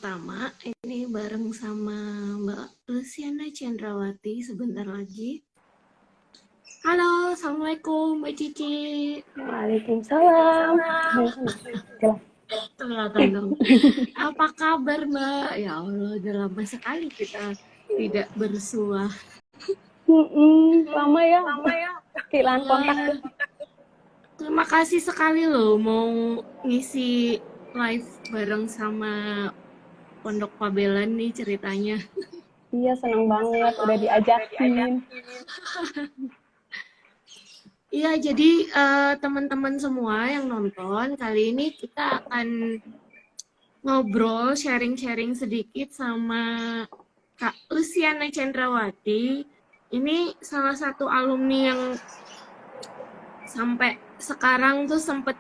pertama ini bareng sama Mbak Luciana Cendrawati sebentar lagi. Halo, Assalamualaikum Mbak Cici. Waalaikumsalam. Kelihatan dong. Apa kabar Mbak? Ya Allah, udah lama sekali kita tidak bersua. Lama ya, kehilangan kontak. Terima kasih sekali loh mau ngisi live bareng sama Pondok Pabelan nih ceritanya. Iya, senang banget udah diajakin. Iya, jadi teman-teman semua yang nonton, kali ini kita akan ngobrol, sharing-sharing sedikit sama Kak Luciana Cendrawati. Ini salah satu alumni yang sampai sekarang tuh sempet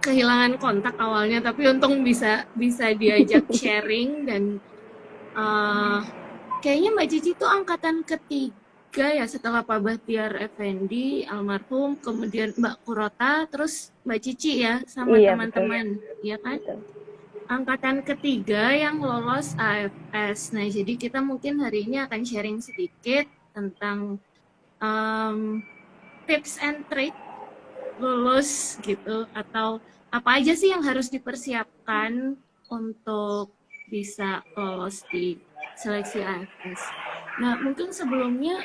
kehilangan kontak awalnya, tapi untung bisa diajak sharing dan kayaknya Mbak Cici tuh angkatan ketiga ya setelah Pak Bahtiar Effendi almarhum, kemudian Mbak Kurota, terus Mbak Cici ya sama teman-teman, ya kan? Betul. Angkatan ketiga yang lolos AFS. Nah, jadi kita mungkin hari ini akan sharing sedikit tentang tips and trick lulus gitu, atau apa aja sih yang harus dipersiapkan untuk bisa lolos di seleksi AFS. Nah, mungkin sebelumnya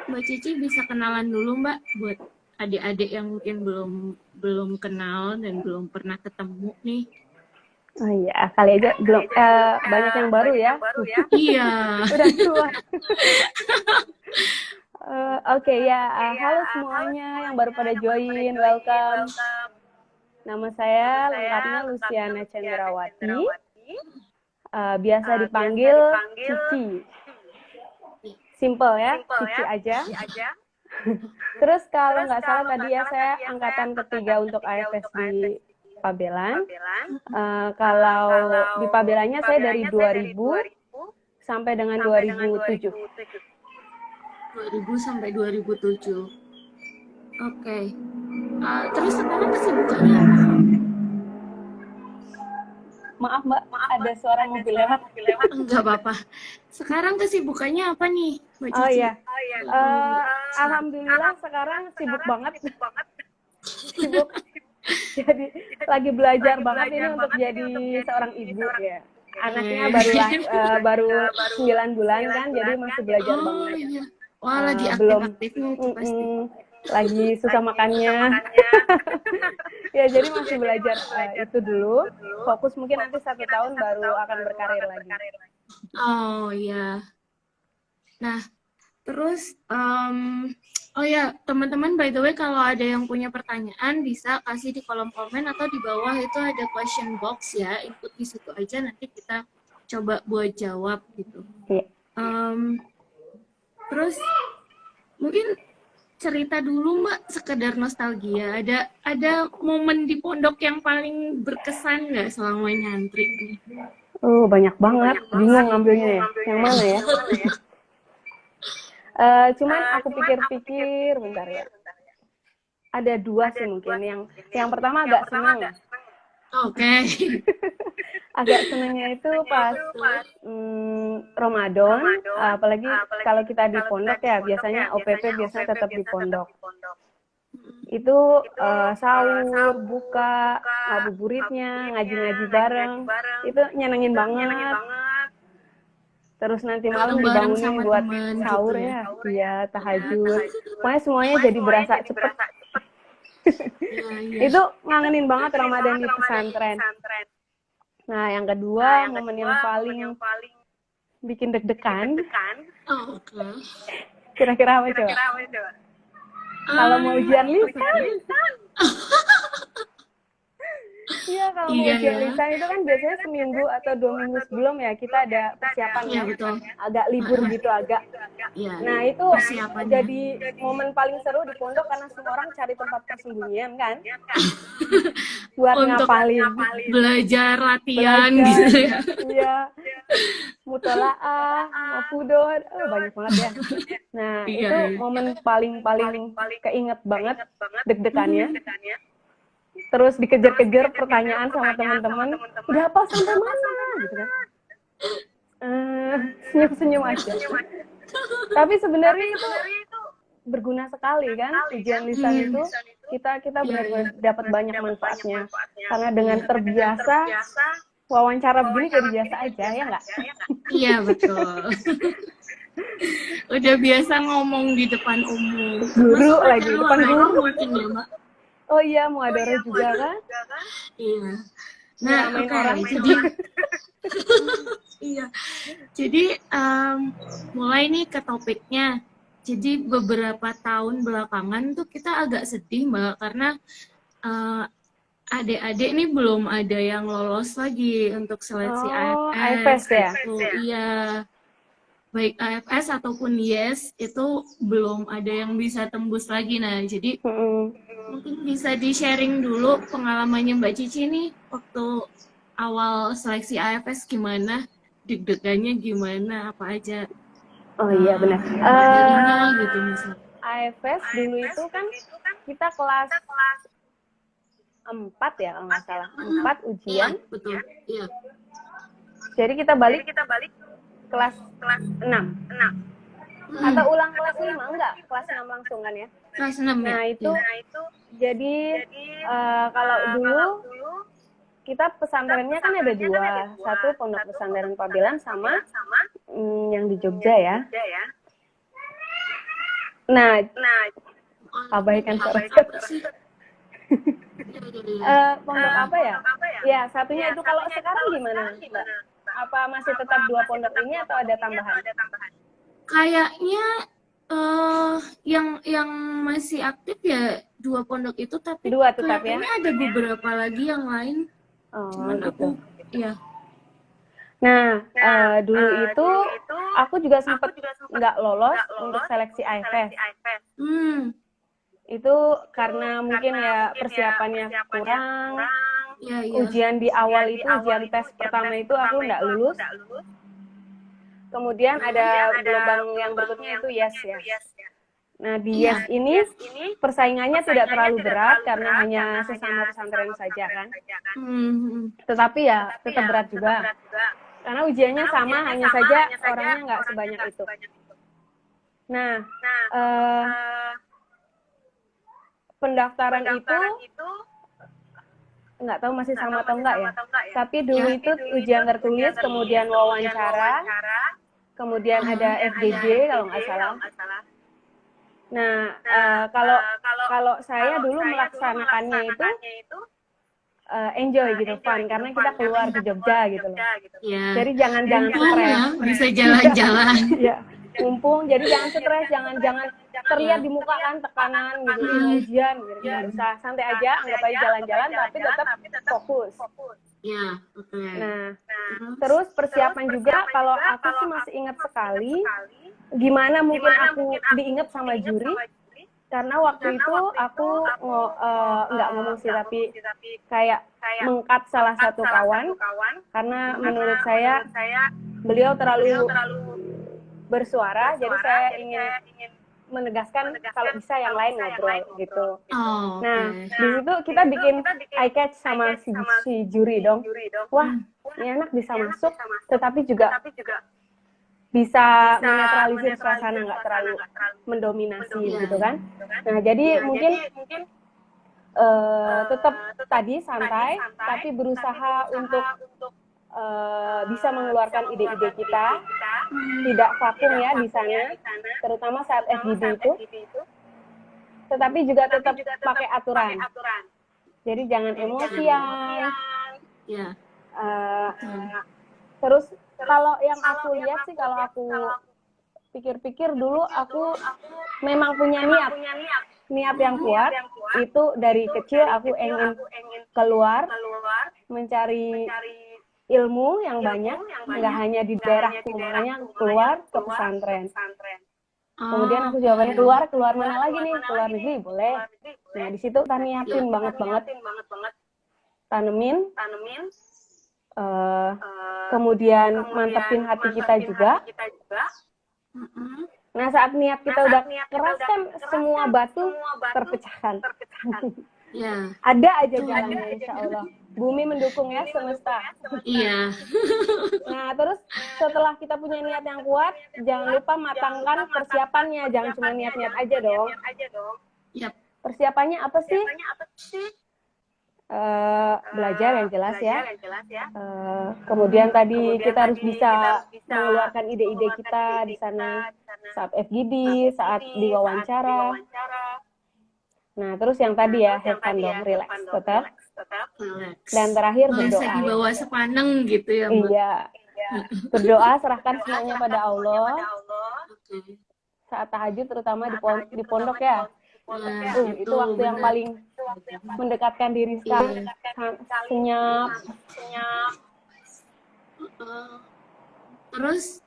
Mbak Cici bisa kenalan dulu Mbak, buat adik-adik yang mungkin belum kenal dan belum pernah ketemu nih. Oh iya, kali aja belum banyak yang baru ya. Iya. Udah tua. Oke ya, halo semuanya yang baru pada join, welcome. Nama saya lengkapnya Luciana Cendrawati. Biasa dipanggil Cici. Simple ya, Cici aja. Terus kalau nggak salah tadi ya saya angkatan ketiga untuk AFS di Pabelan. Kalau di Pabelannya saya dari 2000 sampai dengan 2007. 2000 sampai 2007. Oke. Terus sekarang kesibukannya apa? Maaf Mbak, ada suara mobil lewat. Enggak apa-apa. Sekarang kesibukannya apa nih, Mbak Cici? Oh iya. Alhamdulillah sekarang sibuk banget. Sibuk. Jadi lagi belajar banget ini untuk jadi seorang ibu ya. Anaknya baru 9 bulan kan, jadi masih belajar banget. Iya. Wah, lagi belum aktif-aktifnya itu pasti. Lagi susah makannya. Ya, jadi masih belajar itu dulu. Fokus mungkin nanti 1 tahun baru akan berkarir lagi. Oh iya. Nah, terus oh ya, teman-teman, by the way, kalau ada yang punya pertanyaan bisa kasih di kolom komen atau di bawah itu ada question box ya, input di situ aja, nanti kita coba buat jawab gitu. Iya. Terus mungkin cerita dulu Mbak, sekedar nostalgia. Ada momen di pondok yang paling berkesan nggak selama nyantri ini? Oh, banyak banget. Bingung ngambilnya ya. Yang mana ya? Cuman aku pikir-pikir bentar ya. Ada 2 sih mungkin. Yang pertama agak senang. Oke. Agak senangnya itu pas Ramadan, apalagi kalau kita di pondok ya, biasanya OPP biasanya tetap di pondok. Itu sahur, buka, ngabuburitnya, ngaji-ngaji bareng, itu nyenengin banget. Terus nanti malam dibangunin buat sahur gitu ya. Iya, tahajud. Pokoknya semuanya jadi berasa cepet. Itu ngangenin banget Ramadan di pesantren. Nah, yang kedua, momen yang paling bikin deg-degan. Kira-kira apa coba? Kalau mau ujian lisan. Iya, kalau mau ujian lisan itu kan biasanya seminggu atau 2 minggu sebelum ya kita ada persiapan yang agak libur gitu agak. Nah, itu jadi momen paling seru di pondok karena semua orang cari tempat persembunyian kan. Buat ngapalin, belajar latihan gitu ya. Iya. Mutolaah, mafudon, banyak banget ya. Nah, itu momen paling keinget banget deg-degannya. Terus dikejar-kejar pertanyaan sama teman-teman, udah apa sampai mana gitu kan. senyum-senyum aja. Tapi sebenarnya itu berguna sekali kan, ujian lisan itu kita benar-benar dapat banyak manfaatnya. Karena dengan terbiasa wawancara begini jadi biasa aja, ya nggak? Iya, betul. Udah biasa ngomong di depan umum. Guru Masuk lagi, depan guru. mungkin ya, Mbak. Oh iya, muadharah juga kan? Iya. Nah, Nyamain oke. orang. Jadi iya. Jadi mulai nih ke topiknya. Jadi beberapa tahun belakangan tuh kita agak sedih, Mbak, karena adik-adik nih belum ada yang lolos lagi untuk seleksi Oh, AFS. AFS ya? Gitu. Iya. Baik AFS ataupun YES itu belum ada yang bisa tembus lagi. Nah, jadi mungkin bisa di-sharing dulu pengalamannya Mbak Cici nih waktu awal seleksi AFS gimana, deg-degannya gimana, apa aja. Oh iya benar. Materinya gitu misalnya. AFS dulu itu kan kita kelas 4 ya kalau nggak salah. 4 ujian. Iya, betul. Iya. Jadi kita balik kelas 6. Atau ulang kelas 5 enggak? Kelas 6 langsung kan ya? Kelas 6 ya. Nah, itu Iya. jadi kalau dulu kita pesantrennya kan ada 2. Satu Pondok Pesantren Pabelan sama yang di Jogja ya. Nah, abaikan suara pondok apa ya? Ya, satunya itu. Kalau sekarang gimana, Mbak? Apa masih tetap 2 pondok ini atau ada tambahan? Kayaknya yang masih aktif ya 2 pondok itu, tapi 2 tetap ya? kelihatannya ada beberapa lagi yang lain. Oh, Cuman gitu. iya. Nah, dulu itu aku juga sempat nggak lolos untuk seleksi AFS. Itu karena mungkin ya persiapannya kurang. Iya. Ujian di awal itu, ujian tes pertama itu aku nggak lulus. Kemudian ada gelombang yang berikutnya itu YES ya. Nah, di YES ini persaingannya tidak terlalu berat karena hanya sesama pesantren saja kan. Tetapi ya tetap berat juga. Karena ujiannya sama, hanya saja orangnya nggak sebanyak itu. Nah, pendaftaran itu nggak tahu masih sama atau enggak ya. Tapi dulu itu ujian tertulis, kemudian wawancara, kemudian ada FGD kalau nggak salah. Nah, kalau saya dulu melaksanakannya itu enjoy gitu, fun, karena kita keluar di Jogja gitu loh. Ya. Jadi jangan stres. Ya, bisa jalan-jalan. Ya, mumpung. Jadi jangan stres, jangan terlihat di muka kan tekanan gitu, ujian gitu. Nggak bisa, santai aja, anggap aja jalan-jalan, tapi tetap fokus. Ya, oke. Nah, terus persiapan juga, kalau aku sih masih ingat sekali, gimana mungkin aku diingat sama juri, karena waktu itu aku nggak ngomong sih, tapi kayak mengkat salah satu kawan, karena menurut saya beliau terlalu bersuara, jadi saya ingin menegaskan kalau bisa yang lain ngobrol gitu. Nah, di situ kita bikin eye catch sama si juri dong. Wah, ini anak bisa masuk, tetapi juga bisa menetralisir suasana, nggak terlalu mendominasi gitu kan. Nah, jadi mungkin tetap tadi santai, tapi berusaha untuk bisa mengeluarkan ide-ide kita, tidak vakum ya di sana, terutama saat FGD itu, tetapi juga tetap pakai aturan. Jadi jangan emosian. Terus kalau yang aku lihat sih, kalau aku pikir-pikir dulu, aku memang punya niat yang kuat. Itu dari kecil aku ingin keluar, mencari ilmu yang banyak, nggak hanya di daerahku, makanya keluar ke pesantren. Kemudian aku jawabannya keluar mana lagi nih? Keluar negeri boleh. Nah, di situ kita niatin banget tanemin, kemudian mantepin hati kita juga. Nah, saat niat kita udah keras kan, semua batu terpecahkan. Ada aja jalannya, insya Allah. Bumi mendukung ya, semesta. Iya. Nah, terus setelah kita punya niat yang kuat, jangan lupa matangkan persiapannya. Jangan cuma niat-niat aja dong. Yap. Persiapannya apa sih? Belajar yang jelas ya. Kemudian tadi kita harus bisa mengeluarkan ide-ide kita di sana saat FGD, saat diwawancara. Nah, terus yang tadi ya, have fun dong, relax tetap. Relax. Dan terakhir Nggak usah berdoa. dibawa sepaneng gitu ya, Mbak. Iya. Berdoa, serahkan semuanya pada Allah. Oke. Saat tahajud terutama di pondok ya. Nah, Itu waktu yang benar. paling mendekatkan diri sekali. Senyap. Terus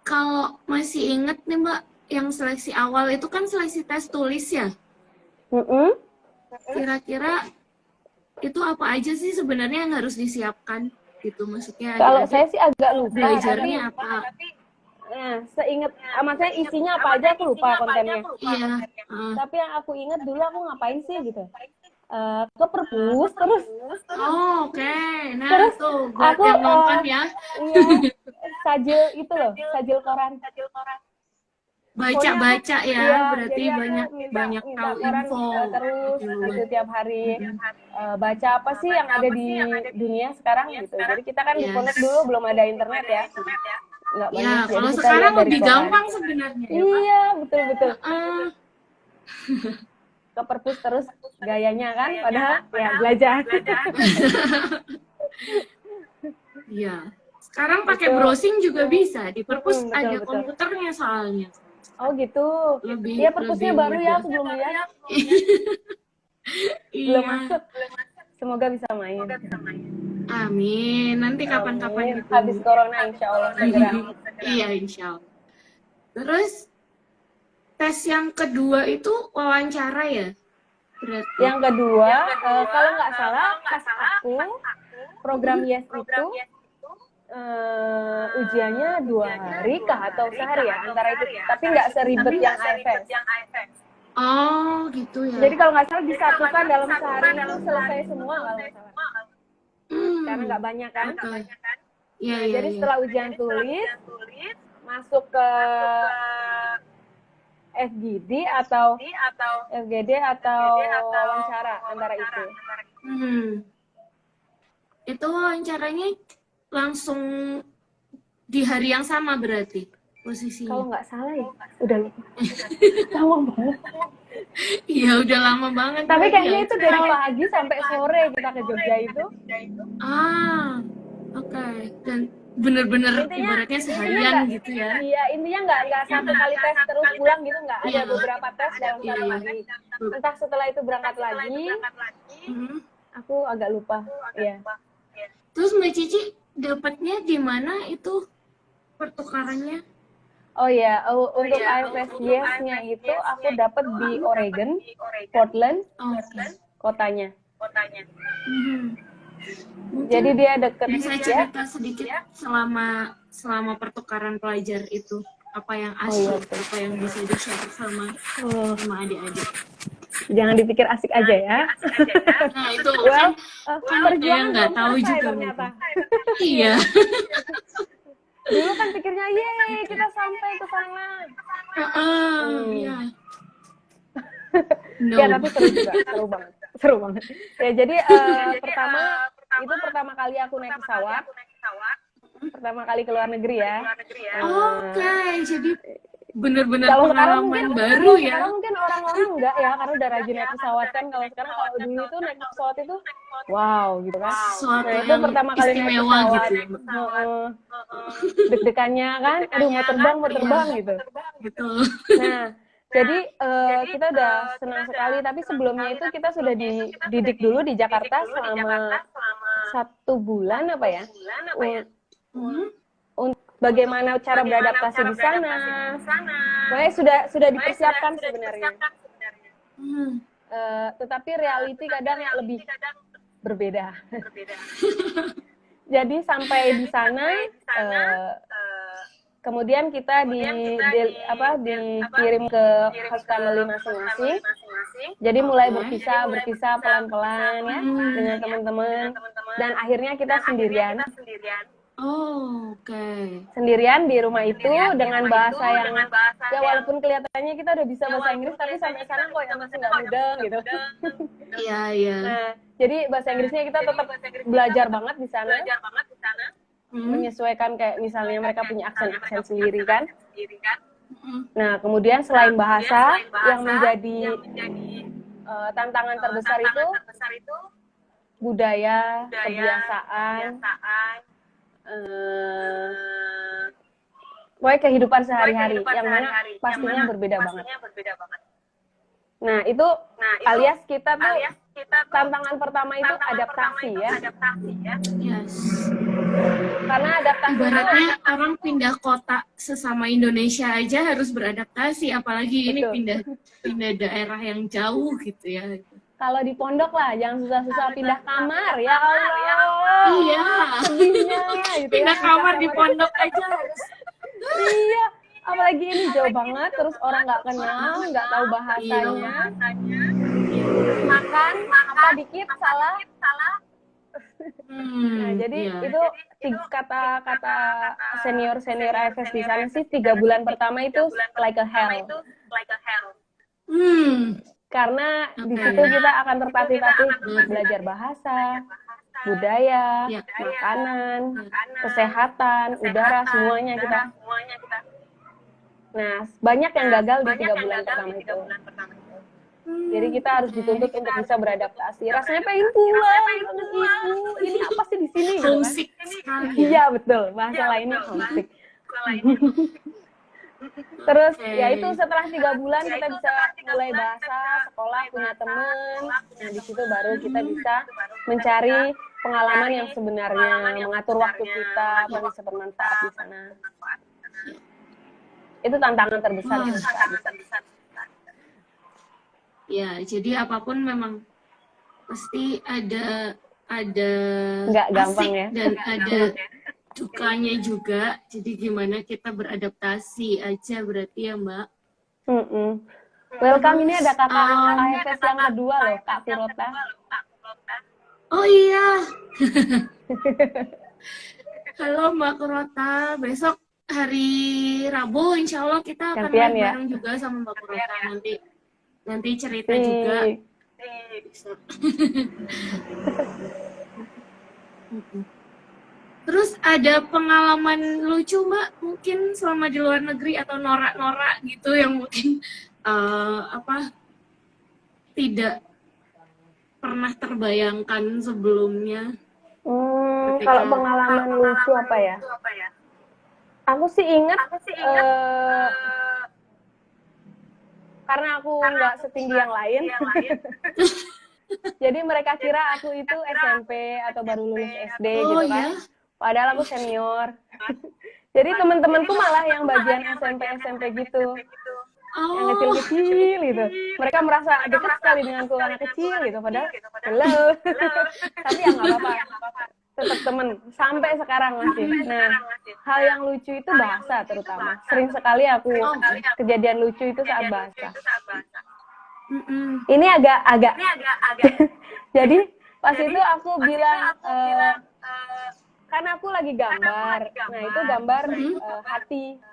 kalau masih inget nih Mbak, yang seleksi awal itu kan seleksi tes tulis ya. Kira-kira itu apa aja sih sebenarnya yang harus disiapkan gitu, maksudnya Kalau adik-adik saya sih agak lupa, belajarnya tapi apa? nah, seingat, maksudnya isinya apa aja aku lupa kontennya. Iya. Tapi yang aku ingat dulu aku ngapain sih gitu. Ke perpus terus. Oh, oke. Nah, Terus tuh buat aku yang nonton ya, iya, sajil itu loh, sajil koran. baca-baca ya, Iya, berarti jadi aku banyak minta tahu koran info. terus Oke, gitu tiap hari. Baca apa sih yang ada di dunia sekarang gitu. Jadi kita kan di Yes. pondok dulu belum ada internet ya. Nggak Ya, banyak, jadi kalau kita sekarang lihat dari lebih koran. gampang sebenarnya ya, Pak. Iya, betul-betul. Ah, Ke perpus terus gayanya kan, padahal ya belajar. Iya. Sekarang pakai Betul. browsing juga bisa, di perpus Betul, ada betul. komputernya soalnya. Oh gitu. Lebih- Iya, perpusnya lebih baru ya, mudah. aku belum lihat. Iya. Belum masuk. Semoga bisa main. Amin. Nanti kapan-kapan Amin. ditunggu. Habis corona insya Allah segera. Iya, insya Allah. Terus tes yang kedua itu wawancara ya? Berarti. Yang kedua, kalau nggak salah pas aku program YES itu ujiannya 2 hari kah atau sehari ya antara itu, tapi nggak seribet yang AFS. Oh, gitu ya. Jadi kalau nggak salah disatukan dalam sehari itu selesai semua kalau nggak salah. Karena nggak banyak kan. Oke. Iya, Nah, iya, jadi iya. setelah ujian tulis masuk ke FGD atau FGD atau wawancara antara itu. Itu wawancaranya langsung di hari yang sama berarti posisinya. Kalau nggak salah ya, udah lupa. Lama banget. Iya, udah lama banget. Tapi berarti kayaknya ya. itu dari pagi sampai sore kita ke Jogja itu. Ah, oke. Dan bener-bener ibaratnya seharian nggak- gitu ya. Iya, intinya nggak satu kali tes terus pulang gitu, nggak. Ada Iya. beberapa tes dalam satu Iya. hari. Entah setelah itu berangkat lagi, Mhm. aku agak lupa. Iya. Terus Mbak Cici dapatnya di mana itu pertukarannya? Oh iya, untuk AFS Yes-nya itu aku dapat di Oregon, Portland, Oh, oke. kotanya. Mhm. Mungkin Jadi dia deket bisa ya. cerita sedikit selama pertukaran pelajar itu, apa yang iya, asik, apa yang bisa di-share sama adik-adik. Jangan dipikir asik aja ya. Nah, itu Well, kan perjuangan nggak belum tahu selesai juga ternyata. Iya. Dulu kan pikirnya, yeay kita sampai ke sana. Iya. No. Ya tapi seru juga, seru banget. Ya jadi pertama kali aku naik pesawat, pertama kali ke luar negeri ya. Oke, jadi benar-benar Kalau sekarang pengalaman mungkin baru ya. Sekarang mungkin orang-orang enggak ya, karena udah rajin naik pesawat kan. Kalau sekarang kalau dulu itu naik pesawat itu wow gitu kan. Sesuatu Nah, itu yang pertama kali naik istimewa pesawat. gitu. Deg-degannya kan, aduh mau terbang gitu. Betul. Nah, jadi kita udah senang sekali. Tapi sebelumnya itu kita sudah dididik dulu di Jakarta selama 1 bulan apa ya? Bagaimana cara beradaptasi di sana. Pokoknya sudah dipersiapkan sebenarnya. Tetapi reality kadang lebih berbeda. Jadi sampai di sana Kemudian kita dikirim ke host family masing-masing. Jadi mulai berpisah pelan-pelan ya dengan teman-teman. Dan akhirnya kita sendirian. Oh, oke. Sendirian di rumah itu dengan bahasa yang ya walaupun kelihatannya kita udah bisa bahasa Inggris tapi sampai sana kok yang masih nggak mudeng gitu. Iya, iya. Nah, jadi bahasa Inggrisnya kita tetap belajar banget di sana. Menyesuaikan kayak misalnya mereka punya aksen-aksen sendiri kan. Nah, kemudian selain bahasa yang menjadi tantangan terbesar itu budaya, kebiasaan, pokoknya kehidupan sehari-hari yang mana pastinya berbeda banget. Nah, itu alias kita tuh tantangan pertama itu adaptasi ya. Yes. Karena adaptasi Ibaratnya orang pindah kota sesama Indonesia aja harus beradaptasi, apalagi ini pindah daerah yang jauh gitu ya. kalau di pondok lah, jangan susah-susah pindah kamar ya Allah. Iya. Sedihnya gitu Pindah ya. kamar di pondok aja harus. Iya, apalagi ini jauh banget, terus orang nggak kenal, nggak tahu bahasanya. Makan apa dikit salah. Nah, jadi itu kata senior AFS di sana sih 3 bulan pertama itu like a hell. Karena di situ kita akan tertatih-tatih belajar bahasa, budaya, makanan, kesehatan, udara, semuanya kita. Nah, banyak yang gagal di 3 bulan pertama itu. Jadi kita harus dituntut untuk bisa beradaptasi. Rasanya pengen pulang, ibu. Ini apa sih di sini? Homesick sekali. Iya betul, bahasa lainnya homesick. Terus ya itu setelah 3 bulan kita bisa mulai bahasa, sekolah, punya teman. Nah di situ baru kita bisa mencari pengalaman yang sebenarnya, mengatur waktu kita, apa bisa bermanfaat di sana. Itu tantangan terbesar. Ya, jadi apapun memang pasti ada nggak gampang asik ya. Dan ada dukanya juga. Jadi gimana kita beradaptasi aja berarti ya, Mbak. Welcome, ini ada kakak AFS yang kedua loh, Kak Firota. Oh iya. Halo Mbak Kurota, besok hari Rabu insya Allah kita akan Gantian ya. bareng juga sama Mbak Kurota nanti cerita juga. Terus ada pengalaman lucu Mbak mungkin selama di luar negeri atau norak-norak gitu yang mungkin tidak pernah terbayangkan sebelumnya. Kalau pengalaman lucu apa ya? Aku sih ingat karena aku nggak setinggi yang lain. Jadi mereka kira aku itu SMP atau baru lulus SD gitu kan. Padahal aku senior. Jadi teman-temanku malah yang bagian SMP gitu. Yang kecil-kecil gitu. Mereka merasa dekat sekali denganku anak kecil gitu. Padahal hello. Tapi ya nggak apa-apa. Tetap temen sampai sekarang masih. Nah, hal yang lucu itu bahasa terutama. Sering sekali aku kejadian lucu itu saat bahasa. Ini agak jadi pas itu aku bilang kan aku lagi gambar. Nah, itu gambar hati.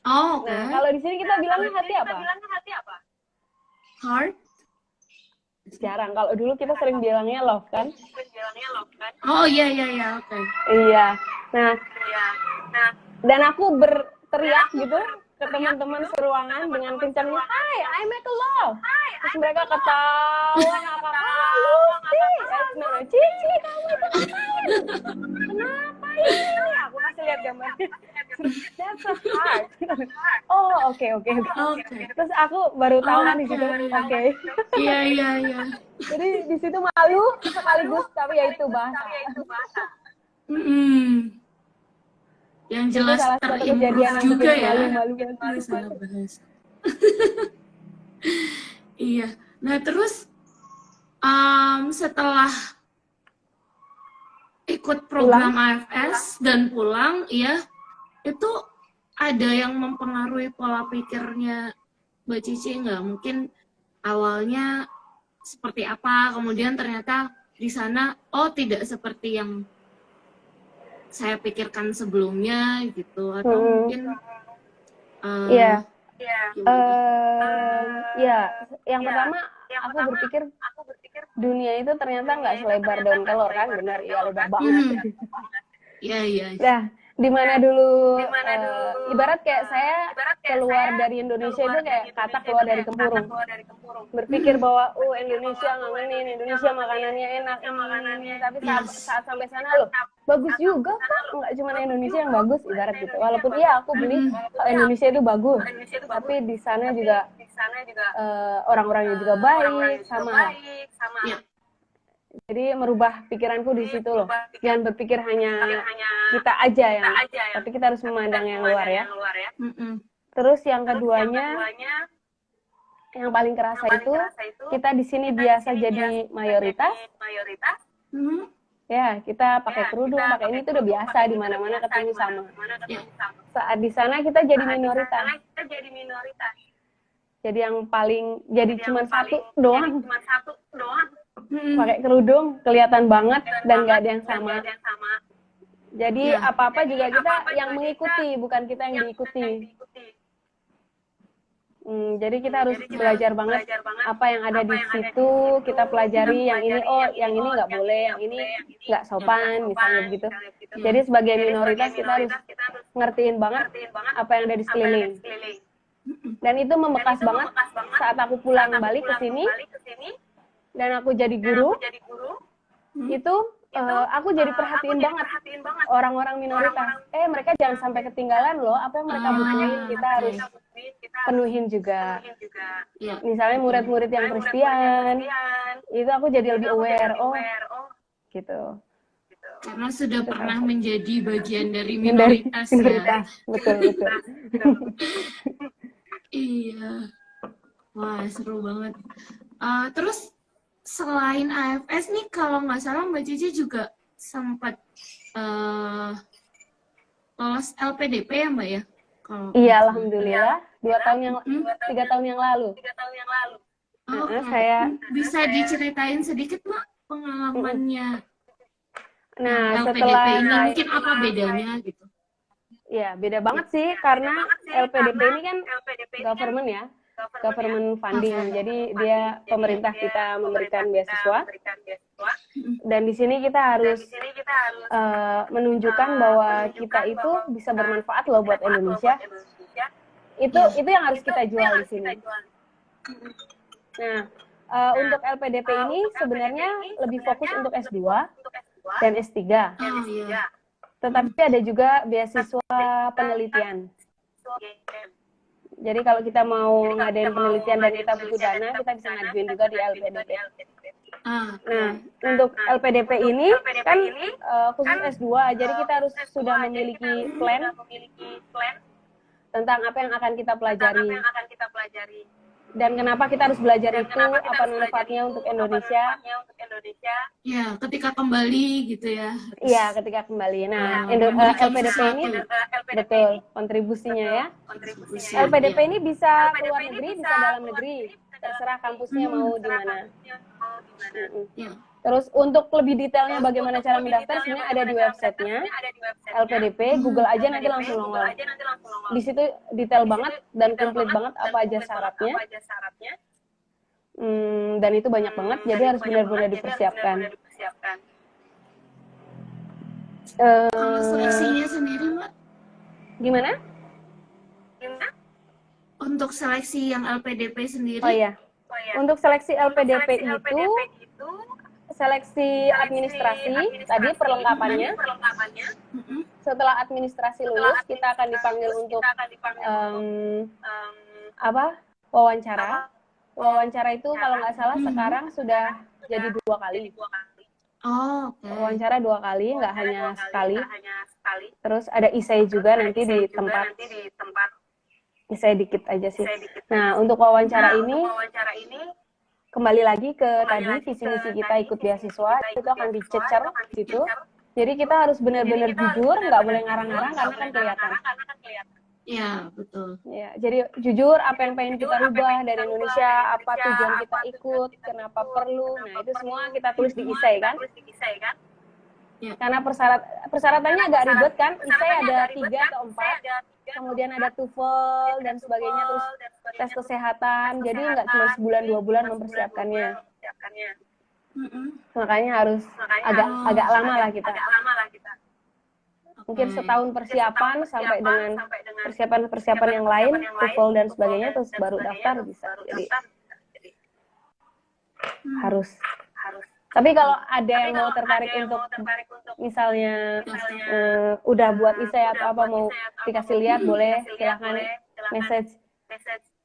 Oh, nah, kalau di sini kita bilangnya hati apa? Heart? Jarang. Kalau dulu kita sering bilangnya love kan? Oh iya, oke. Iya. Nah, dan aku berteriak gitu ke teman-teman seruangan dengan kencangnya, "Hi, I make a love." Terus mereka ketawa ngakak, Cici, kamu itu ngapain? Kenapa ini? Aku kasih lihat gambarnya. That's a heart. Oh, oke. Terus aku baru tahu kan di situ. Oke. Iya. Jadi di situ malu sekaligus tapi ya itu bahasa. Yang jelas terimprove juga ya. Malu Salah bahasa. Iya. Nah terus setelah ikut program AFS dan pulang, ya itu ada yang mempengaruhi pola pikirnya Mbak Cici nggak? Mungkin awalnya seperti apa, kemudian ternyata di sana tidak seperti yang saya pikirkan sebelumnya gitu, atau mungkin Iya. gimana? Ya, yang pertama aku berpikir dunia itu ternyata nggak selebar daun kelor kan, benar? Iya, lebar banget. Iya. Nah, di mana dulu ibarat kayak saya keluar dari Indonesia itu kayak kata keluar dari tempurung. Berpikir bahwa Indonesia ngangenin, Indonesia makanannya enak, tapi saat sampai sana loh bagus juga kok, nggak cuma Indonesia yang bagus ibarat gitu. Walaupun iya aku beli kalau Indonesia itu bagus, tapi di sana juga orang-orangnya juga baik, sama. Ya. Jadi merubah pikiranku di situ loh. Jangan berpikir hanya kita aja tapi kita harus memandang yang luar ya. Terus yang keduanya, yang paling kerasa itu kita di sini biasa jadi mayoritas. Ya, kita pakai kerudung, pakai ini tuh udah biasa, di mana-mana ketemu sama. Saat di sana kita jadi minoritas. Jadi yang paling cuma satu doang. Pakai kerudung kelihatan banget dan nggak ada yang sama. Jadi apa-apa juga kita yang mengikuti, bukan kita yang diikuti. Jadi kita harus belajar banget apa yang ada di situ, kita pelajari yang ini, yang ini nggak boleh, yang ini nggak sopan, misalnya begitu. Jadi sebagai minoritas kita harus ngertiin banget apa yang ada di sekeliling. Dan itu membekas banget saat aku pulang balik ke sini, dan aku jadi guru, itu aku jadi perhatiin banget orang-orang minoritas. Mereka jangan sampai ketinggalan loh, apa yang mereka butuhin kita harus penuhin juga. Misalnya murid-murid yang Kristen, itu aku jadi lebih aware, gitu. Karena sudah pernah menjadi bagian dari minoritas ya. Betul. Iya. Wah, seru banget. Terus selain AFS nih, kalau nggak salah Mbak Cici juga sempat lolos LPDP ya Mbak ya? Iya, alhamdulillah. 3 tahun yang lalu. Saya bisa diceritain sedikit Mbak pengalamannya. Nah, LPDP setelah ini mungkin apa bedanya gitu? Ya, beda banget sih karena LPDP ini kan government ya. Government funding, jadi dia pemerintah kita memberikan beasiswa, dan di sini kita harus menunjukkan bahwa kita itu bisa bermanfaat loh buat Indonesia. Itu yang harus kita jual di sini. Nah, untuk LPDP ini sebenarnya lebih fokus untuk S2 dan S3. Tetapi ada juga beasiswa penelitian. Jadi kalau kita mau ngadain penelitian dan kita butuh dana, kita bisa ngajuin juga di LPDP. Nah, untuk LPDP ini kan khusus S2, jadi kita harus sudah memiliki plan tentang apa yang akan kita pelajari. Dan kenapa kita harus belajar itu, apa manfaatnya untuk Indonesia. Ya, ketika kembali gitu ya. Iya, ketika kembali. Nah, LPDP ini betul kontribusinya ya. LPDP ini bisa keluar negeri, bisa dalam negeri, terserah kampusnya mau di mana. Terus untuk lebih detailnya bagaimana cara mendaftar, sebenarnya ada di websitenya LPDP, Google aja nanti langsung nongol. Di situ detail banget dan komplit banget apa aja syaratnya. Dan itu banyak banget, jadi harus benar-benar dipersiapkan. Kalau seleksinya sendiri Mbak? Gimana? Untuk seleksi yang LPDP sendiri? Oh iya. Untuk seleksi LPDP itu seleksi administrasi, tadi perlengkapannya. Setelah administrasi lulus, kita akan dipanggil untuk wawancara. Wawancara itu kalau nggak salah sekarang sudah jadi 2 kali. Wawancara 2 kali, nggak hanya sekali. Terus ada essay juga nanti di tempat. Essay dikit aja sih. Nah, untuk wawancara ini kembali lagi ke tadi visi misi kita ikut beasiswa, itu akan dicecer gitu. Jadi kita harus benar-benar jujur, nggak boleh ngarang-ngarang karena kan kelihatan. Iya, betul. Ya, jadi jujur apa yang pengen kita rubah dari Indonesia, apa tujuan kita ikut, kenapa perlu, nah itu semua kita tulis di isai kan? Ya. Karena persyaratannya agak ribet kan, isai ada 3 atau 4, kemudian ada TOEFL dan sebagainya, terus tes kesehatan, jadi nggak cuma sebulan 2 bulan mempersiapkannya. Makanya harus agak lama lah kita. Mungkin setahun persiapan sampai dengan persiapan yang lain, TOEFL dan sebagainya, terus baru daftar bisa. Jadi harus. Tapi kalau ada yang mau tertarik untuk misalnya udah buat isai atau apa mau dikasih lihat, boleh silahkan message,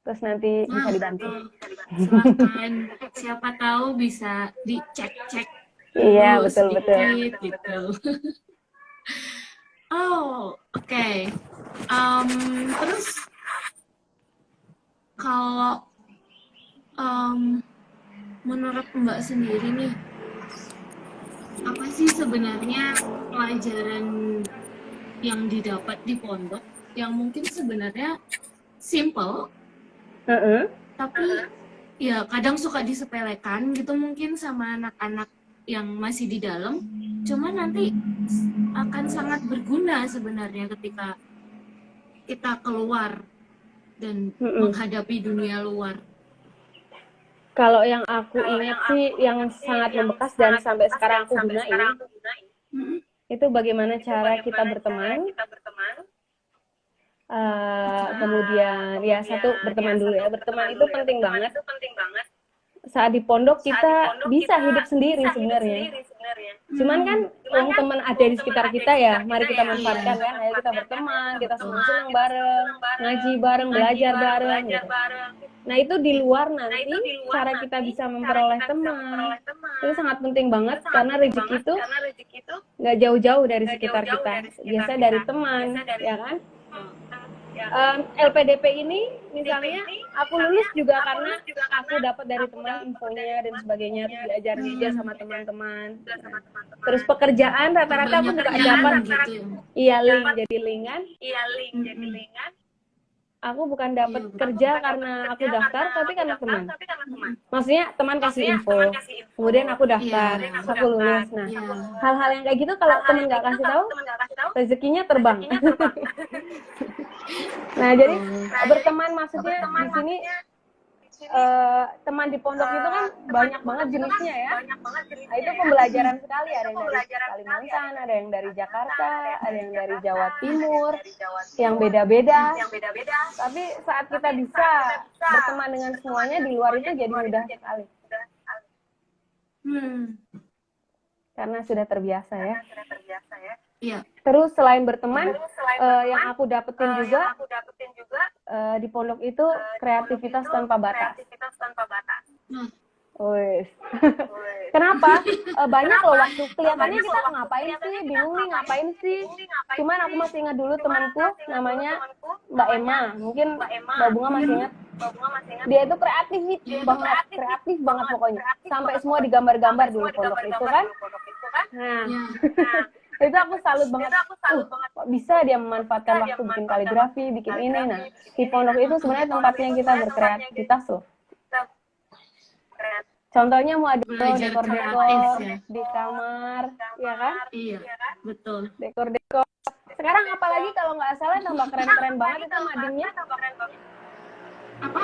terus nanti bisa dibantu. Silakan, siapa tahu bisa dicek-cek. Iya, dulu betul. sedikit, gitu. Oh, oke. Terus kalau menurut Mbak sendiri nih, apa sih sebenarnya pelajaran yang didapat di pondok yang mungkin sebenarnya simple, tapi ya kadang suka disepelekan gitu mungkin sama anak-anak yang masih di dalam, cuma nanti akan sangat berguna sebenarnya ketika kita keluar dan menghadapi dunia luar. Kalau yang aku ingat sih, yang sangat membekas dan sampai sekarang aku gunain, itu bagaimana cara kita berteman. Kemudian ya satu, berteman dulu ya. Berteman itu penting banget. Saat di pondok kita bisa hidup sendiri sebenarnya. Cuman kan teman ada di sekitar kita ya, mari kita manfaatkan kan. Ayo kita berteman, kita senang-senang bareng, ngaji bareng, belajar bareng gitu. Nah itu di luar nanti cara kita bisa memperoleh teman itu sangat penting banget, karena rezeki itu nggak jauh-jauh dari sekitar kita, biasa dari teman, ya kan? LPDP ini misalnya aku lulus juga karena aku dapat dari teman infonya dan sebagainya, terus diajarin juga sama teman-teman. Terus pekerjaan rata-rata aku juga dapat gitu. link jadi link kan. Aku bukan dapat kerja karena aku daftar, tapi karena teman. Maksudnya teman kasih info, kemudian aku daftar, terus aku lulus. Nah, hal-hal yang kayak gitu kalau teman nggak kasih tahu, rezekinya terbang. Nah, jadi berteman maksudnya di sini teman di pondok itu kan banyak banget jenisnya ya. Nah, itu pembelajaran sekali, ada yang dari Kalimantan, ada yang dari Jakarta, ada yang dari Jawa Timur, yang beda-beda. Tapi saat kita bisa berteman dengan semuanya di luar itu jadi mudah sekali. Karena sudah terbiasa ya. Iya. Terus selain berteman, yang aku dapetin juga di pondok itu kreativitas tanpa batas. Kenapa? Banyak loh waktu kelihatannya kita ngapain sih, bingung nih ngapain sih. Cuman aku masih ingat dulu temanku namanya Mbak Emma, mungkin Mbak Bunga masih ingat. Dia itu kreatif banget pokoknya. Sampai semua digambar-gambar dulu pondok itu kan. Nah, itu aku salut banget. Kok bisa dia memanfaatkan waktu bikin kaligrafi, bikin ini. Nah, di pondok itu sebenarnya tempatnya kita berkreativitas loh. Contohnya mau ada dekor-dekor ya. di kamar, ya kan? Iya, betul. Dekor-dekor. Sekarang apalagi kalau nggak salah tambah keren-keren banget itu madingnya. Apa?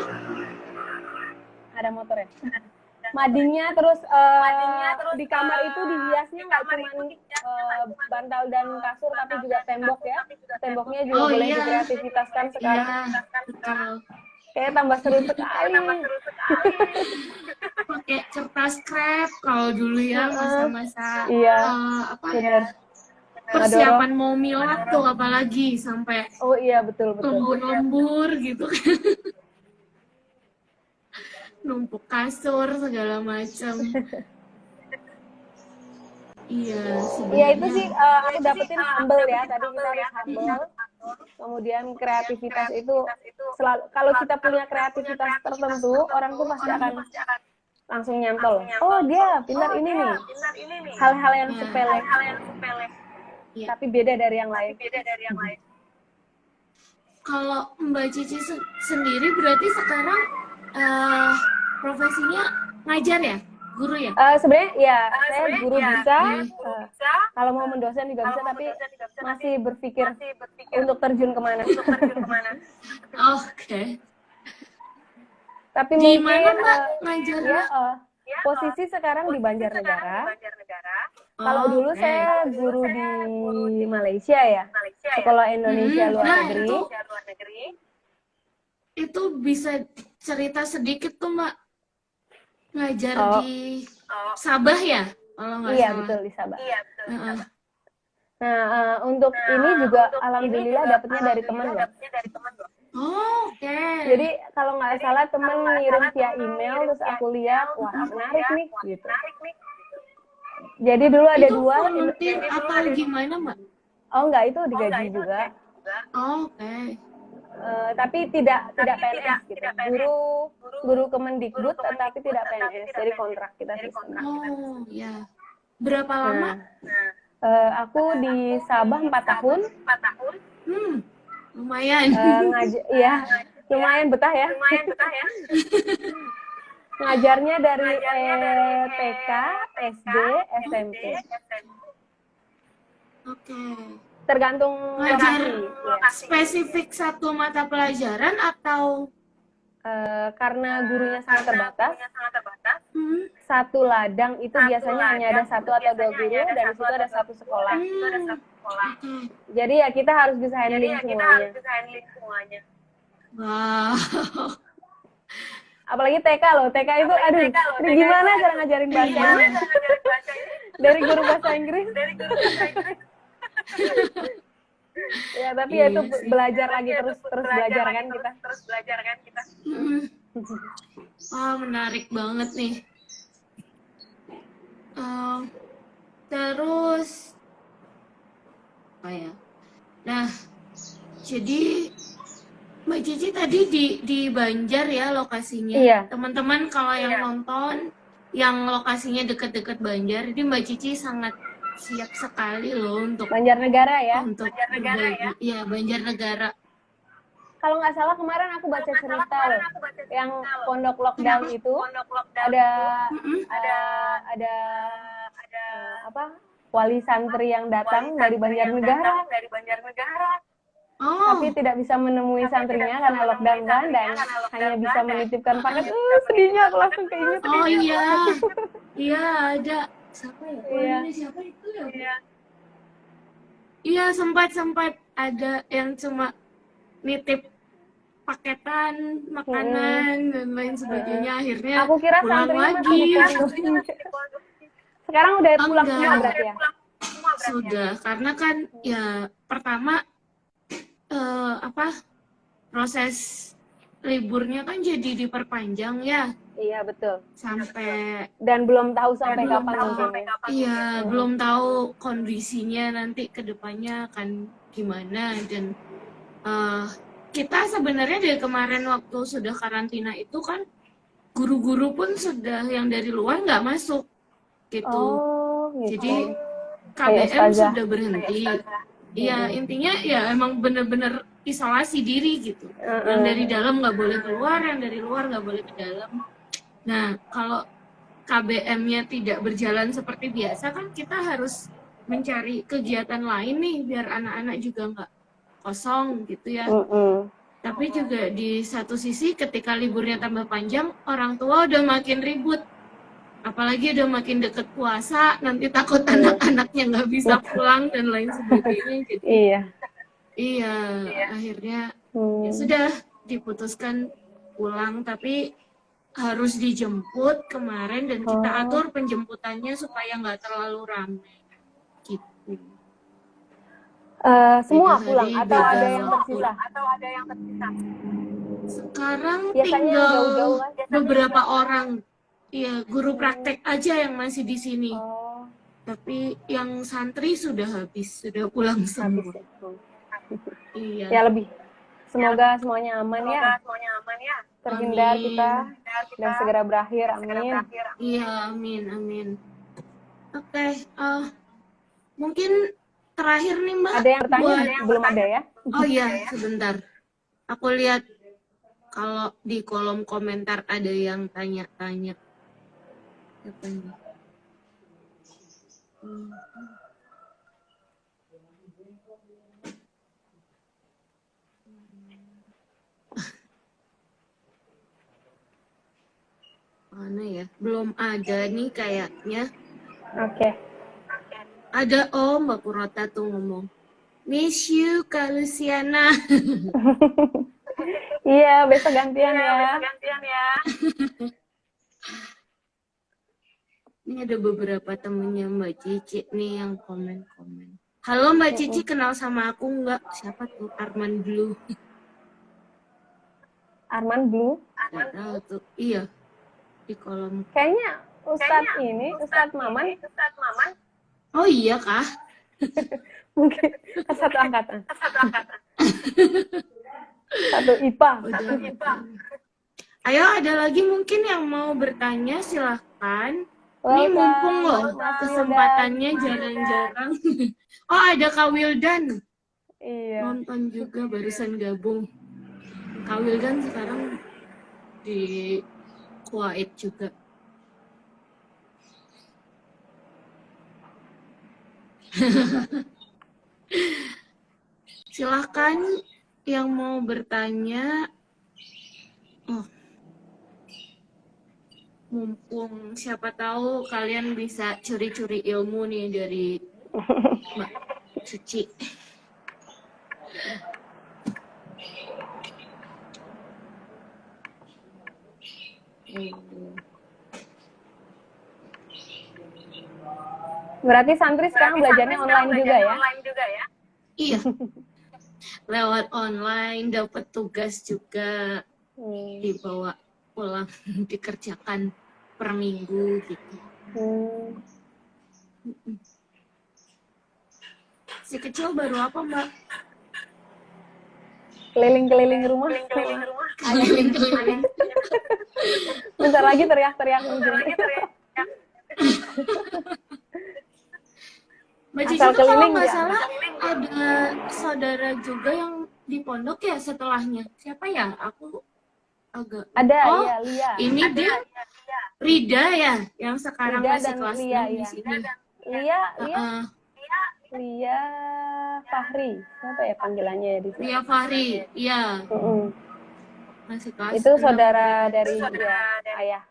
Ada motor ya? Madingnya terus di kamar itu dihiasnya nggak cuma bantal dan kasur, tapi juga tembok ya. Temboknya juga boleh dikreativitaskan sekarang. Iya, betul. Kayak tambah seru sekali. Pakai kertas krep kalau dulu ya masa-masa Bener. persiapan mau milad tuh, apalagi sampai iya betul. lembur gitu. Numpuk kasur segala macam. Iya itu sih aku dapetin humble ya, tadi kita harus humble. Kemudian kreativitas itu selalu, kalau kita punya kreativitas tertentu, orang tuh pasti akan langsung nyantol. Oh dia pintar ini nih. Hal-hal yang sepele. Tapi beda dari yang lain. kalau Mbak Cici sendiri berarti sekarang eh, profesinya ngajar ya, guru ya? Sebenarnya ya saya guru bisa, Oke. kalau mau mendosen juga bisa, tapi masih berpikir untuk terjun kemana. Oke. Tapi Di mungkin mana Mbak ya ngajarnya? posisi sekarang di Banjarnegara. Kalau Oh, dulu oke. saya guru di Malaysia ya, Sekolah Indonesia Luar Nah, Negeri. itu bisa cerita sedikit tuh Mbak, ngajar Oh, di Sabah ya, kalau nggak iya salah. betul di Sabah. Heeh. Nah, untuk ini juga alhamdulillah dapetnya dari teman loh. Oh, oke. Jadi kalau nggak salah temen ngirim via email, terus aku lihat, wah menarik nih gitu. Jadi dulu ada Itu dua. volunteer atau gimana Mbak? Oh enggak, itu digaji juga. Oh, oke. Tapi tidak PNS gitu. Guru Kemendikbud tetapi tidak PNS. Jadi kontrak kita sistem. Oh, ya. Berapa lama? Aku di Sabah 4 tahun. Lumayan. Iya, lumayan betah ya. Ngajarnya dari TK, SD, SMP. Oke. Tergantung Ngajar lokasi. spesifik satu mata pelajaran atau Karena gurunya sangat terbatas, Hmm. satu ladang itu biasanya hanya ada 1 atau 2 guru, dan di situ ada 1 sekolah. Oke. Jadi ya kita harus bisa handling semuanya. Wow. Apalagi TK loh, TK itu aduh, ini gimana cara ngajarin bahasa Inggris? Dari guru bahasa Inggris. Ya, tapi ya itu belajar lagi, terus belajar kan kita. Wah, menarik banget nih. Terus apa ya? Nah, jadi Mbak Cici tadi di Banjar ya lokasinya. Iya. Teman-teman kalau yang nonton, yang lokasinya dekat-dekat Banjar, jadi Mbak Cici sangat siap sekali loh untuk Banjarnegara ya. berbagi. Iya, Banjarnegara. Kalau nggak salah kemarin aku baca cerita loh, yang pondok lockdown itu ada apa, wali santri yang datang dari Banjarnegara. Oh, Tapi tidak bisa menemui santrinya karena lockdown kan, dan hanya bisa menitipkan paket. Sedihnya aku langsung keinget. oh iya. Iya, ada siapa ya? Walinya siapa itu ya? Iya, sempat ada yang cuma nitip paketan makanan dan lain sebagainya, akhirnya Aku kira pulang santrinya lagi. masih di pondok. Sekarang udah pulang semua berarti ya? Sudah, karena kan ya pertama proses liburnya kan jadi diperpanjang ya. Iya betul. Dan belum tahu sampai kapan mungkin. Iya, belum tahu kondisinya nanti ke depannya akan gimana, dan kita sebenarnya dari kemarin waktu sudah karantina itu kan guru-guru pun sudah yang dari luar nggak masuk gitu. Oh, gitu. Jadi KBM sudah berhenti. Iya, intinya ya emang bener-bener isolasi diri gitu. Yang dari dalam nggak boleh keluar, yang dari luar nggak boleh ke dalam. Nah, kalau KBM-nya tidak berjalan seperti biasa kan kita harus mencari kegiatan lain nih biar anak-anak juga nggak kosong gitu ya. Tapi juga di satu sisi ketika liburnya tambah panjang, orang tua udah makin ribut. Apalagi udah makin deket puasa, nanti takut anak-anaknya nggak bisa pulang dan lain sebagainya. Jadi, iya, akhirnya ya sudah diputuskan pulang, tapi harus dijemput kemarin dan kita atur penjemputannya supaya nggak terlalu ramai. Gitu. Semua pulang atau ada yang tersisa? Sekarang Biasanya tinggal jauh-jauh kan? beberapa orang. Iya, guru praktek aja yang masih di sini. Tapi yang santri sudah habis, sudah pulang semua. Iya. Ya lebih. Semoga semuanya aman ya. Terhindar kita dan segera berakhir. Amin. Iya, amin. Oke, mungkin terakhir nih Mbak. Ada yang bertanya? Belum ada ya? Oh iya, sebentar. Aku lihat kalau di kolom komentar ada yang tanya-tanya. Apa ini? Hmm. Mana ya? Belum ada nih kayaknya. Oke. Ada Mbak Purota tuh ngomong. Miss you Kak Luciana. Iya, besok gantian ya. Ini ada beberapa temennya Mbak Cici nih yang komen-komen. Halo Mbak Cici, kenal sama aku nggak? Siapa tuh? Arman Blue. Arman Blue. Nggak tahu tuh. Iya. Di kolom. Kayaknya Ustadz Maman. Oh iya kah? Mungkin satu angkatan. Satu IPA. Ayo ada lagi mungkin yang mau bertanya silahkan. Ini Welcome, mumpung loh Mas kesempatannya jarang-jarang. Oh ada Kak Wildan. Iya. Nonton juga barusan gabung. Kak Wildan sekarang di Kuwait juga. Silahkan yang mau bertanya. Oh. Mumpung siapa tahu kalian bisa curi-curi ilmu nih dari Mbak Cici. Berarti santri sekarang belajarnya online juga ya? Iya. Lewat online, dapat tugas juga dibawa pulang, dikerjakan per minggu gitu. Si kecil baru apa Mbak? Keliling-keliling rumah. Keliling-keliling. Bentar lagi teriak-teriak mungkin. Mbak Cici Asal tuh kalau keliling nggak ya. salah ada saudara juga yang di pondok ya setelahnya. Siapa ya? Aku agak. Ada, oh, ya, Lia. Ini dia Rida ya, yang sekarang Rida masih dan kelas Lia, 6 di ya. sini. Lia Fahri. Siapa ya panggilannya ya di sini? Lia Fahri, iya. Masih kelas Itu 6. saudara dari ayah.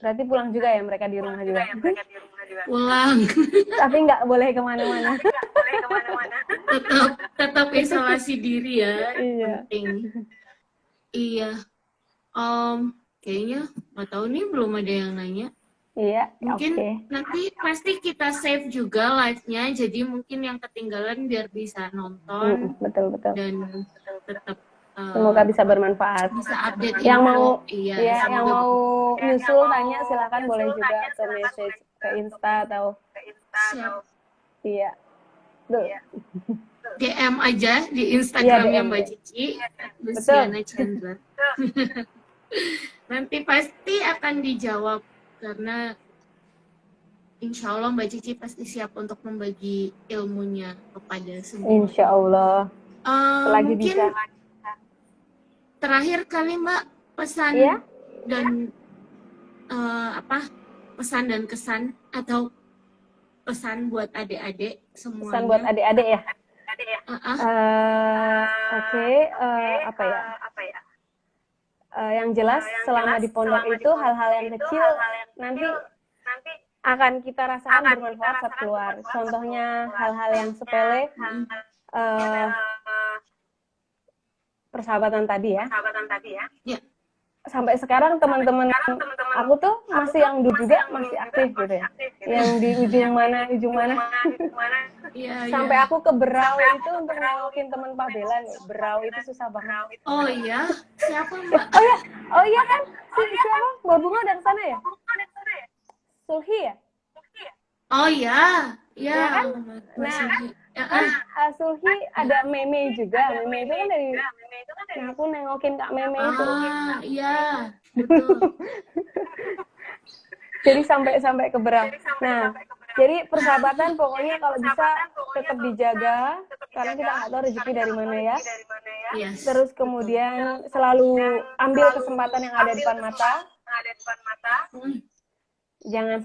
Berarti pulang juga ya mereka di rumah juga. Pulang. Tapi nggak boleh kemana-mana. tetap isolasi diri ya. Iya. Penting. Iya. Kayaknya nggak tahu nih belum ada yang nanya. Iya. Mungkin Okay. nanti pasti kita save juga live-nya. Jadi mungkin yang ketinggalan biar bisa nonton. Betul. Dan tetap semoga bisa bermanfaat. Bisa update yang info. mau Iya, yang mau nyusul tanya silakan boleh juga ke message ke Insta atau siap. Iya. Tuh. DM aja di Instagramnya DM. Mbak Cici, Luciana Chandra. Nanti pasti akan dijawab karena insya Allah Mbak Cici pasti siap untuk membagi ilmunya kepada semua. Insya Allah. Selagi mungkin bisa. Terakhir kali Mbak pesan dan pesan dan kesan atau pesan buat adik-adik semuanya. Pesan buat adik-adik ya. Apa ya? Yang jelas selama di pondok itu hal-hal yang kecil nanti akan kita rasakan bermanfaat saat keluar. Contohnya hal-hal yang sepele, persahabatan tadi ya. Ya. Sampai sekarang teman-teman aku tuh masih yang dulu juga masih aktif gitu ya. Yang di ujung mana. Ya, sampai aku ke Berau itu untuk nengokin teman Pabelan. Berau itu susah banget. Oh iya? Siapa Mbak? Oh iya kan? Siapa? Mbak Bunga dari sana ya? Sulhi ya? Oh iya. Iya kan? Sulhi ada Meme juga. Meme itu kan dari aku nengokin Kak Meme itu. Iya. Betul. Jadi sampai ke Berau. Nah, jadi persahabatan pokoknya kalau bisa tetap dijaga, karena kita nggak tahu rezeki dari mana ya. Yes. Terus kemudian selalu ambil kesempatan yang ada di depan mata. Jangan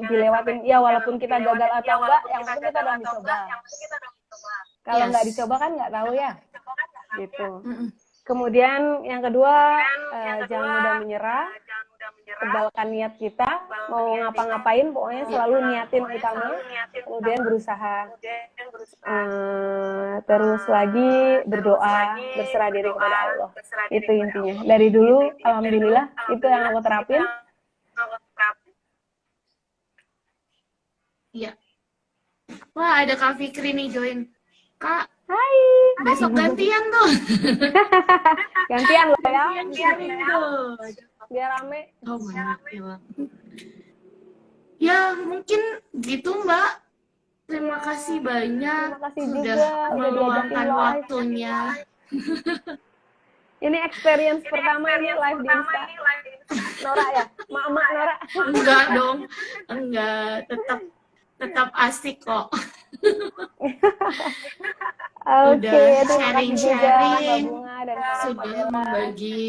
dilewatin. Ya walaupun kita gagal atau enggak, yang penting kita udah mencoba. Kalau nggak dicoba kan nggak tahu ya. Gitu. Kemudian yang kedua, jangan mudah menyerah. Tebalkan niat kita, mau ngapa-ngapain, pokoknya selalu niatin utama, kemudian berusaha. Terus lagi berdoa, berserah diri kepada Allah. Itu intinya. Dari dulu, alhamdulillah, itu yang aku terapin. Iya. Wah, ada Kak Fikri nih join. Kak, Hai. besok gantian tuh. Gantian loh ya. Gantian sharing tuh. Biar rame. Oh, banyak ya. Ya, mungkin gitu, Mbak. Terima kasih banyak. Terima kasih sudah juga udah meluangkan diajakin live. waktunya. Ini experience pertama ini live di Insta. Nora ya? Mak-mak Nora. Enggak dong. Enggak, tetap asik kok. Oke, Udah terima kasih juga Mbak sharing-sharing. Bunga dan Sudah kawan-kawan. membagi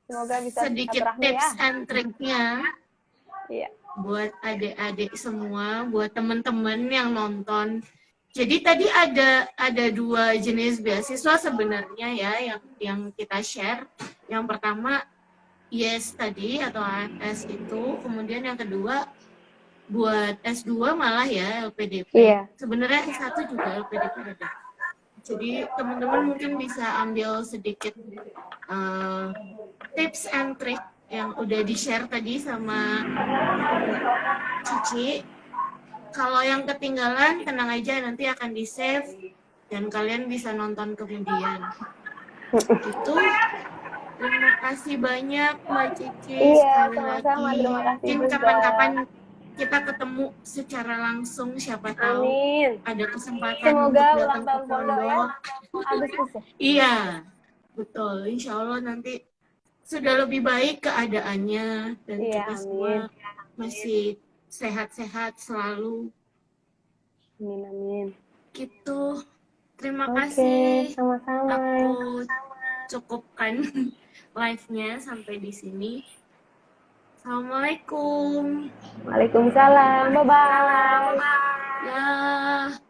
Semoga bisa sedikit silaturahmi tips ya. and triknya Iya. buat adik-adik semua, buat teman-teman yang nonton. Jadi tadi ada dua jenis beasiswa sebenarnya ya yang kita share. Yang pertama YES tadi atau AFS itu, kemudian yang kedua buat S2 malah ya LPDP. Iya. Sebenarnya S1 juga LPDP ada. Jadi teman-teman mungkin bisa ambil sedikit tips and trick yang udah di-share tadi sama Cici. Kalau yang ketinggalan, tenang aja, nanti akan di-save dan kalian bisa nonton kemudian. Gitu. Terima kasih banyak Mbak Cici. Iya, sekali sama-sama. lagi. Terima kasih Mungkin juga. kapan-kapan kita ketemu secara langsung, siapa tahu Amin. ada kesempatan Semoga untuk ulang datang ke tahun pondok ya. pondok. Agustus ya. Iya, betul. Insya Allah nanti sudah lebih baik keadaannya dan Iya, kita semua amin. masih sehat-sehat selalu. Amin, amin. Gitu. Terima Oke, kasih. sama-sama. Aku cukupkan live-nya sampai di sini. Assalamualaikum. Waalaikumsalam. Bye-bye. Ya.